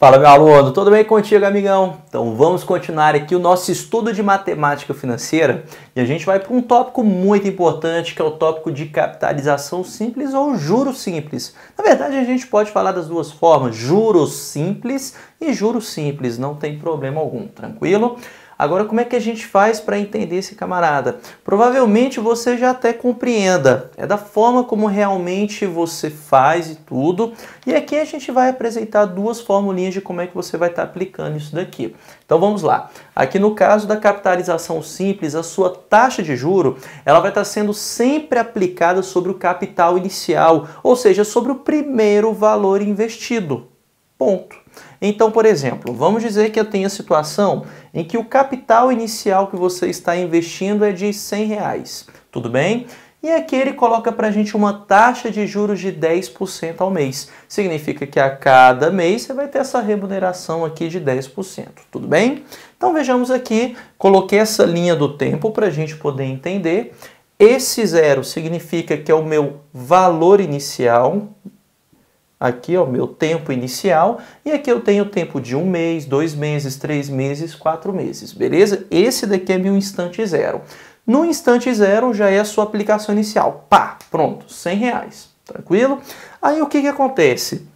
Fala, meu aluno, tudo bem contigo, amigão? Então vamos continuar aqui o nosso estudo de matemática financeira e a gente vai para um tópico muito importante, que é o tópico de capitalização simples ou juros simples. Na verdade, a gente pode falar das duas formas, juros simples e juros simples, não tem problema algum, tranquilo? Agora, como é que a gente faz para entender esse camarada? Provavelmente você já até compreenda, é da forma como realmente você faz e tudo. E aqui a gente vai apresentar duas formulinhas de como é que você vai estar aplicando isso daqui. Então vamos lá. Aqui no caso da capitalização simples, a sua taxa de juro, ela vai estar sendo sempre aplicada sobre o capital inicial, ou seja, sobre o primeiro valor investido. Ponto. Então, por exemplo, vamos dizer que eu tenho a situação em que o capital inicial que você está investindo é de R$100, tudo bem? E aqui ele coloca para a gente uma taxa de juros de 10% ao mês. Significa que a cada mês você vai ter essa remuneração aqui de 10%, tudo bem? Então vejamos aqui, coloquei essa linha do tempo para a gente poder entender. Esse zero significa que é o meu valor inicial. Aqui é o meu tempo inicial e aqui eu tenho o tempo de 1 mês, 2 meses, 3 meses, 4 meses, beleza? Esse daqui é meu instante zero. No instante zero já é a sua aplicação inicial. Pá, pronto, R$100, tranquilo? Aí o que acontece?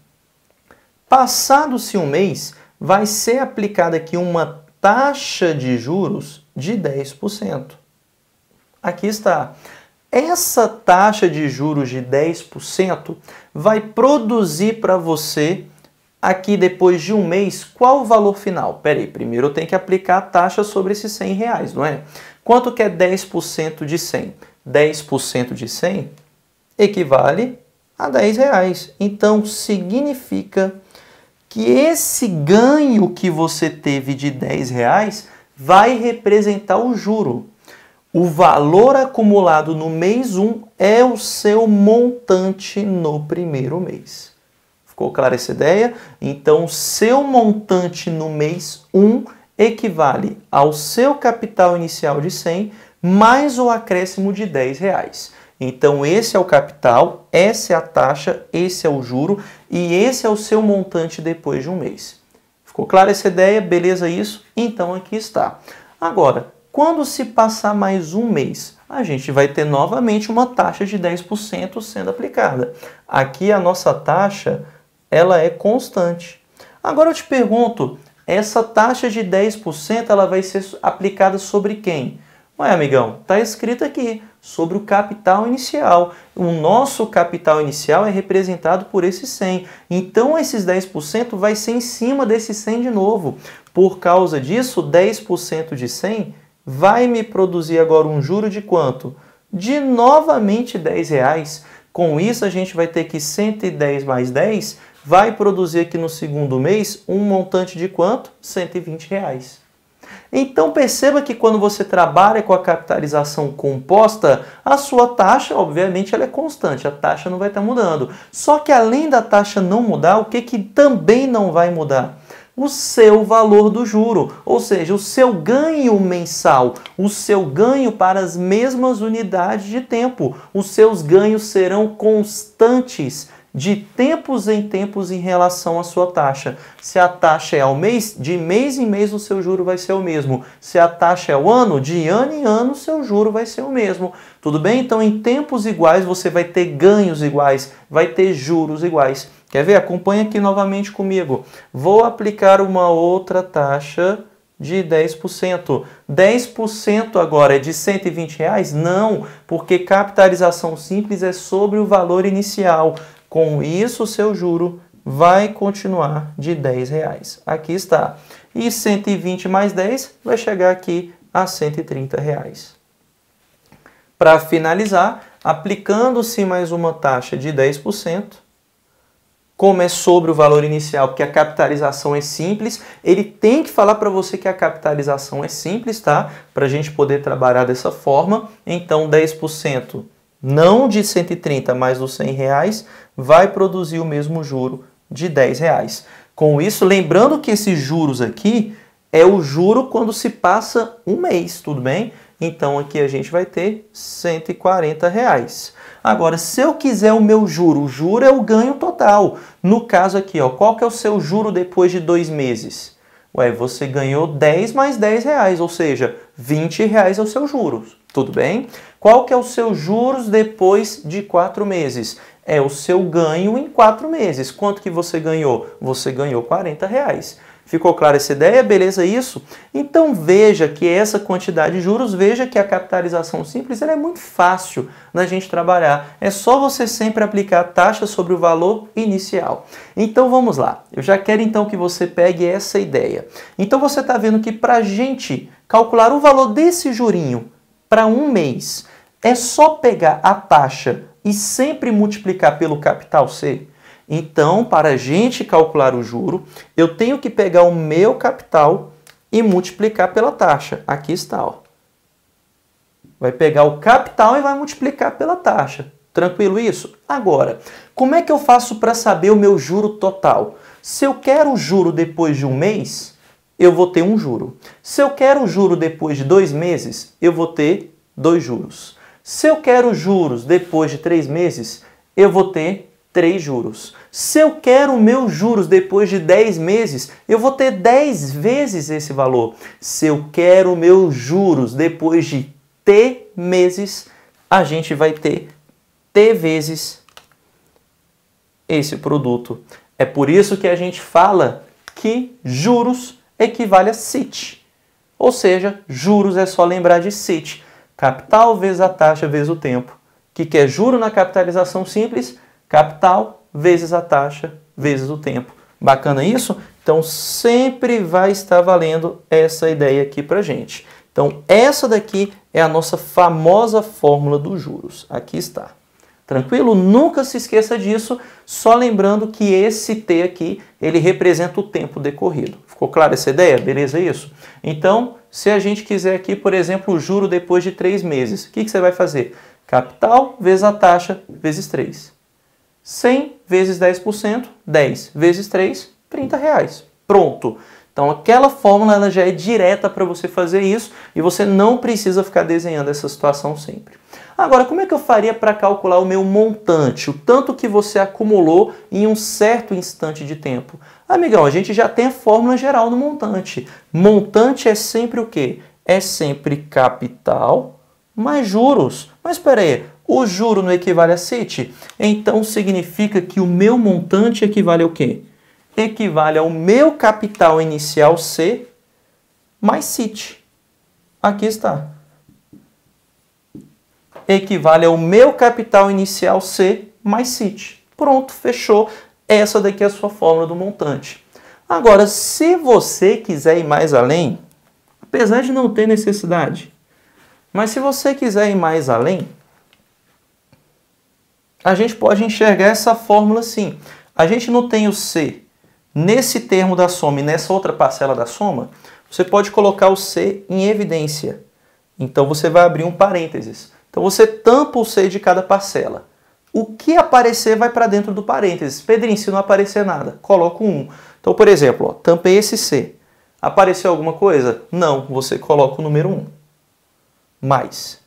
Passado-se um mês, vai ser aplicada aqui uma taxa de juros de 10%. Aqui está. Essa taxa de juros de 10% vai produzir para você, aqui depois de um mês, qual o valor final? Peraí, primeiro eu tenho que aplicar a taxa sobre esses R$100, não é? Quanto que é 10% de 100? 10% de 100 equivale a R$10. Então, significa que esse ganho que você teve de R$10 vai representar o juro. O valor acumulado no mês 1 é o seu montante no primeiro mês. Ficou clara essa ideia? Então, o seu montante no mês 1 equivale ao seu capital inicial de 100 mais o acréscimo de R$10. Então, esse é o capital, essa é a taxa, esse é o juro e esse é o seu montante depois de um mês. Ficou clara essa ideia? Beleza isso? Então, aqui está. Agora, quando se passar mais um mês, a gente vai ter novamente uma taxa de 10% sendo aplicada. Aqui a nossa taxa, ela é constante. Agora eu te pergunto, essa taxa de 10% ela vai ser aplicada sobre quem? Ué, amigão, está escrito aqui, sobre o capital inicial. O nosso capital inicial é representado por esse 100. Então, esses 10% vai ser em cima desse 100 de novo. Por causa disso, 10% de 100 vai me produzir agora um juro de quanto? De novamente R$10. Com isso, a gente vai ter que 110 mais 10 vai produzir aqui no segundo mês um montante de quanto? R$120. Então, perceba que quando você trabalha com a capitalização composta, a sua taxa, obviamente, ela é constante, a taxa não vai estar mudando. Só que além da taxa não mudar, o que também não vai mudar? O seu valor do juro, ou seja, o seu ganho mensal, o seu ganho para as mesmas unidades de tempo. Os seus ganhos serão constantes de tempos em tempos em relação à sua taxa. Se a taxa é ao mês, de mês em mês o seu juro vai ser o mesmo. Se a taxa é ao ano, de ano em ano o seu juro vai ser o mesmo. Tudo bem? Então, em tempos iguais, você vai ter ganhos iguais, vai ter juros iguais. Quer ver? Acompanha aqui novamente comigo. Vou aplicar uma outra taxa de 10%. 10% agora é de R$120? Não, porque capitalização simples é sobre o valor inicial. Com isso, o seu juro vai continuar de R$10. Aqui está. E 120 mais 10 vai chegar aqui a R$130. Para finalizar, aplicando-se mais uma taxa de 10%, como é sobre o valor inicial, porque a capitalização é simples, ele tem que falar para você que a capitalização é simples, tá? Para a gente poder trabalhar dessa forma. Então, 10%, não de 130, mas dos R$100, vai produzir o mesmo juro de R$10. Com isso, lembrando que esses juros aqui é o juro quando se passa um mês, tudo bem? Então, aqui a gente vai ter R$140. Agora, se eu quiser o meu juro, o juro é o ganho total. No caso aqui, ó, qual que é o seu juro depois de 2 meses? Ué, você ganhou 10 mais 10 reais, ou seja, 20 reais é o seu juros. Tudo bem? Qual que é o seu juros depois de 4 meses? É o seu ganho em 4 meses. Quanto que você ganhou? Você ganhou 40 reais. Ficou clara essa ideia? Beleza isso? Então veja que essa quantidade de juros, veja que a capitalização simples ela é muito fácil da gente trabalhar. É só você sempre aplicar a taxa sobre o valor inicial. Então vamos lá. Eu já quero então que você pegue essa ideia. Então você está vendo que para a gente calcular o valor desse jurinho para um mês, é só pegar a taxa e sempre multiplicar pelo capital C? Então, para a gente calcular o juro, eu tenho que pegar o meu capital e multiplicar pela taxa. Aqui está, ó. Vai pegar o capital e vai multiplicar pela taxa. Tranquilo isso? Agora, como é que eu faço para saber o meu juro total? Se eu quero o juro depois de um mês, eu vou ter um juro. Se eu quero o juro depois de 2 meses, eu vou ter 2 juros. Se eu quero juros depois de 3 meses, eu vou ter 3 juros. Se eu quero meus juros depois de 10 meses, eu vou ter 10 vezes esse valor. Se eu quero meus juros depois de T meses, a gente vai ter T vezes esse produto. É por isso que a gente fala que juros equivale a CIT. Ou seja, juros é só lembrar de CIT. Capital vezes a taxa vezes o tempo. O que é juro na capitalização simples? Capital vezes a taxa vezes o tempo. Bacana isso? Então, sempre vai estar valendo essa ideia aqui para gente. Então, essa daqui é a nossa famosa fórmula dos juros. Aqui está. Tranquilo? Nunca se esqueça disso, só lembrando que esse T aqui, ele representa o tempo decorrido. Ficou clara essa ideia? Beleza isso? Então, se a gente quiser aqui, por exemplo, o juro depois de 3 meses, o que você vai fazer? Capital vezes a taxa vezes 3. 100 vezes 10%, 10 vezes 3, 30 reais. Pronto. Então aquela fórmula ela já é direta para você fazer isso e você não precisa ficar desenhando essa situação sempre. Agora, como é que eu faria para calcular o meu montante, o tanto que você acumulou em um certo instante de tempo? Amigão, a gente já tem a fórmula geral do montante. Montante é sempre o quê? É sempre capital mais juros. Mas espera aí, o juro não equivale a CIT? Então significa que o meu montante equivale ao quê? Equivale ao meu capital inicial C mais CIT. Aqui está. Equivale ao meu capital inicial C mais CIT. Pronto, fechou. Essa daqui é a sua fórmula do montante. Agora, se você quiser ir mais além, apesar de não ter necessidade, mas se você quiser ir mais além, a gente pode enxergar essa fórmula assim. A gente não tem o C nesse termo da soma e nessa outra parcela da soma, você pode colocar o C em evidência. Então você vai abrir um parênteses. Então você tampa o C de cada parcela. O que aparecer vai para dentro do parênteses. Pedrinho, se não aparecer nada, coloca um 1. Então, por exemplo, ó, tampei esse C. Apareceu alguma coisa? Não, você coloca o número 1. Mais.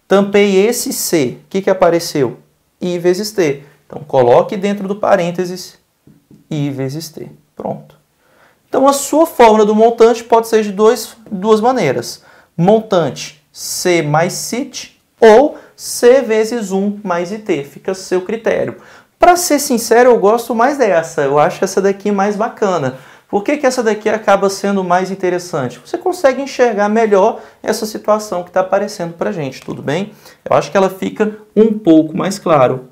Tampei esse C. O que apareceu? I vezes T. Então, coloque dentro do parênteses I vezes T. Pronto. Então, a sua fórmula do montante pode ser de duas maneiras. Montante C mais CIT ou C vezes 1 mais IT. Fica a seu critério. Para ser sincero, eu gosto mais dessa. Eu acho essa daqui mais bacana. Por que essa daqui acaba sendo mais interessante? Você consegue enxergar melhor essa situação que está aparecendo para a gente, tudo bem? Eu acho que ela fica um pouco mais claro.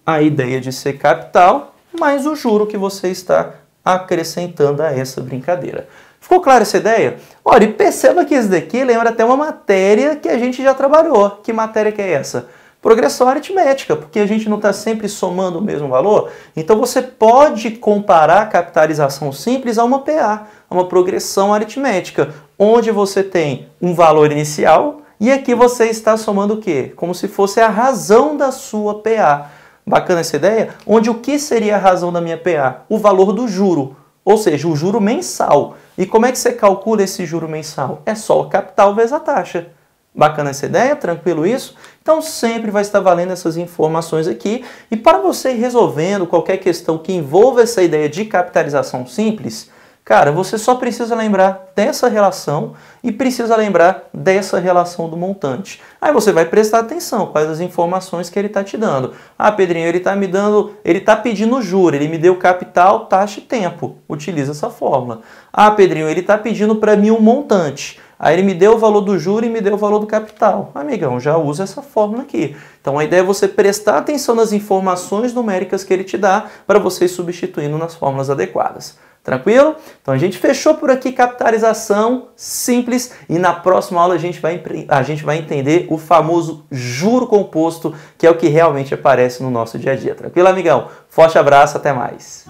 A ideia de ser capital, mais o juro que você está acrescentando a essa brincadeira. Ficou clara essa ideia? Olha, e perceba que esse daqui lembra até uma matéria que a gente já trabalhou. Que matéria que é essa? Progressão aritmética, porque a gente não está sempre somando o mesmo valor. Então você pode comparar a capitalização simples a uma PA, a uma progressão aritmética, onde você tem um valor inicial e aqui você está somando o quê? Como se fosse a razão da sua PA. Bacana essa ideia? Onde o que seria a razão da minha PA? O valor do juro, ou seja, o juro mensal. E como é que você calcula esse juro mensal? É só o capital vezes a taxa. Bacana essa ideia? Tranquilo isso? Então sempre vai estar valendo essas informações aqui. E para você ir resolvendo qualquer questão que envolva essa ideia de capitalização simples, cara, você só precisa lembrar dessa relação e precisa lembrar dessa relação do montante. Aí você vai prestar atenção quais as informações que ele está te dando. Ah, Pedrinho, ele está pedindo juro, ele me deu capital, taxa e tempo. Utiliza essa fórmula. Ah, Pedrinho, ele está pedindo para mim um montante. Aí ele me deu o valor do juro e me deu o valor do capital. Amigão, já usa essa fórmula aqui. Então a ideia é você prestar atenção nas informações numéricas que ele te dá para você ir substituindo nas fórmulas adequadas. Tranquilo? Então a gente fechou por aqui capitalização simples e na próxima aula a gente vai entender o famoso juro composto, que é o que realmente aparece no nosso dia a dia. Tranquilo, amigão? Forte abraço, até mais!